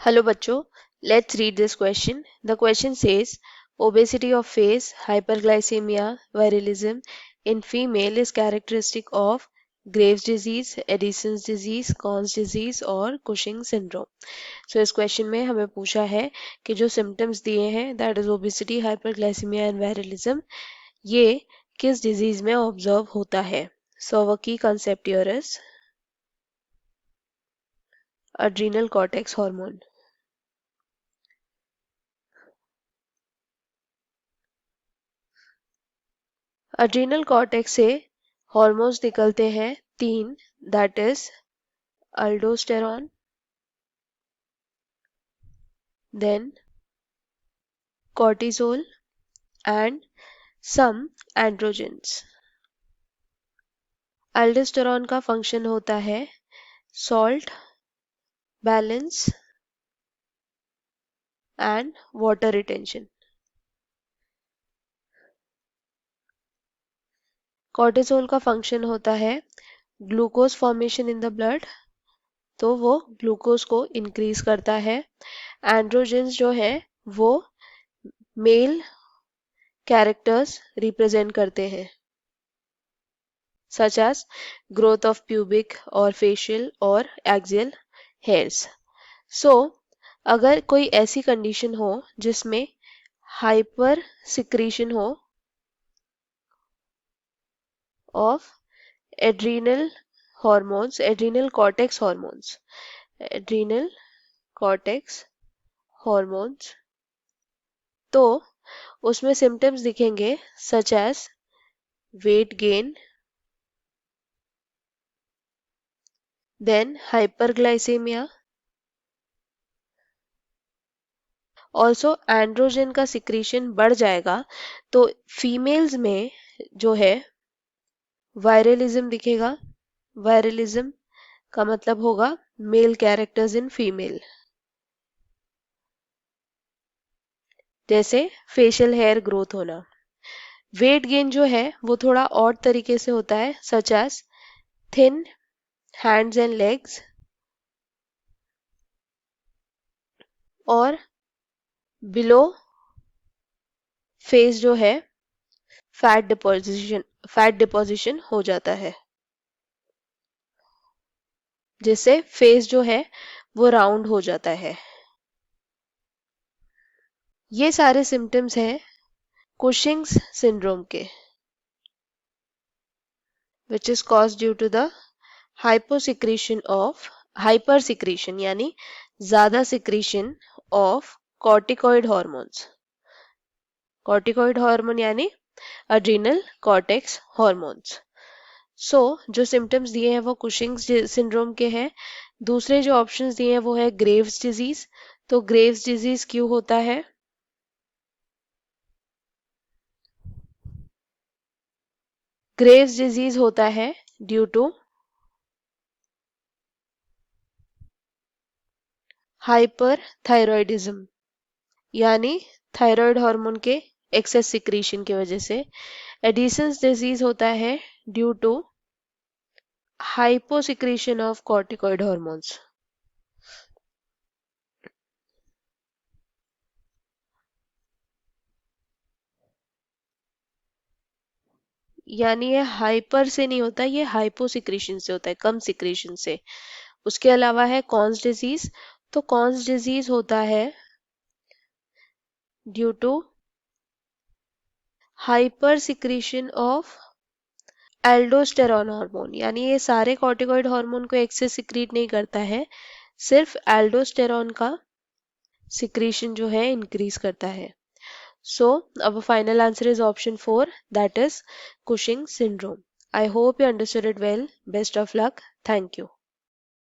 Hello bachcho, let's read this question. The question says obesity of face, hyperglycemia, virilism in female is characteristic of Graves disease, Addison's disease, Conn's disease और Cushing syndrome. So इस question में हमें पूछा है कि जो symptoms दिए हैं that is obesity, hyperglycemia and virilism, ये किस डिजीज में ऑब्जर्व होता है. सो अवर की concept here is adrenal cortex hormone. Adrenal cortex से हॉर्मोन्स निकलते हैं तीन, that is aldosterone, then cortisol and some androgens. Aldosterone का फंक्शन होता है salt balance and water retention. Cortisol का फंक्शन होता है glucose formation in the blood, तो वो ग्लूकोज को इंक्रीज करता है. एंड्रोजेंस जो है वो मेल कैरेक्टर्स रिप्रेजेंट करते हैं, such as growth of pubic or facial or axial hairs. So, अगर कोई ऐसी कंडीशन हो जिसमें हाइपर सिक्रीशन हो of adrenal hormones, adrenal cortex hormones, adrenal cortex hormones, तो उसमें सिम्टम्स दिखेंगे such as weight gain, then hyperglycaemia. Also androgen का सिक्रीशन बढ़ जाएगा तो फीमेल्स में जो है वायरलिज्म दिखेगा. वायरलिज्म का मतलब होगा मेल कैरेक्टर्स इन फीमेल, जैसे फेशियल हेयर ग्रोथ होना. वेट गेन जो है वो थोड़ा और तरीके से होता है, such as thin hands and legs, और बिलो फेस जो है फैट डिपोजिशन हो जाता है, जिससे फेस जो है वो राउंड हो जाता है. ये सारे सिम्टम्स हैं कुशिंग्स सिंड्रोम के, which is caused due to the hyper secretion यानी ज्यादा secretion of corticoid hormones. Corticoid hormone यानी अड्रीनल कॉर्टेक्स हॉर्मोन्स. सो जो सिम्टम्स दिए हैं वो कुशिंग्स सिंड्रोम के हैं. दूसरे जो ऑप्शंस दिए हैं वो है ग्रेव्स डिजीज. तो ग्रेव्स डिजीज क्यों होता है? ग्रेव्स डिजीज होता है ड्यू टू हाइपरथायरॉयडिज्म, यानी थायराइड हार्मोन के एक्सेस सिक्रीशन की वजह से. एडिसन्स डिजीज होता है due to hyposecretion of corticoid hormones. यानी ये हाइपर से नहीं होता, ये हाइपोसिक्रीशन से होता है, कम सिक्रीशन से. उसके अलावा है कॉन्स डिजीज. तो कॉन्स डिजीज होता है due to hyper secretion of aldosterone hormone. यानी ये सारे कॉर्टिकॉइड हार्मोन को एक्सेस सिक्रीट नहीं करता है, सिर्फ एल्डोस्टेरॉन का सिक्रीशन जो है इंक्रीज करता है. सो अब final answer is option 4, that is Cushing syndrome. I hope you understood it well. Best of luck. Thank you.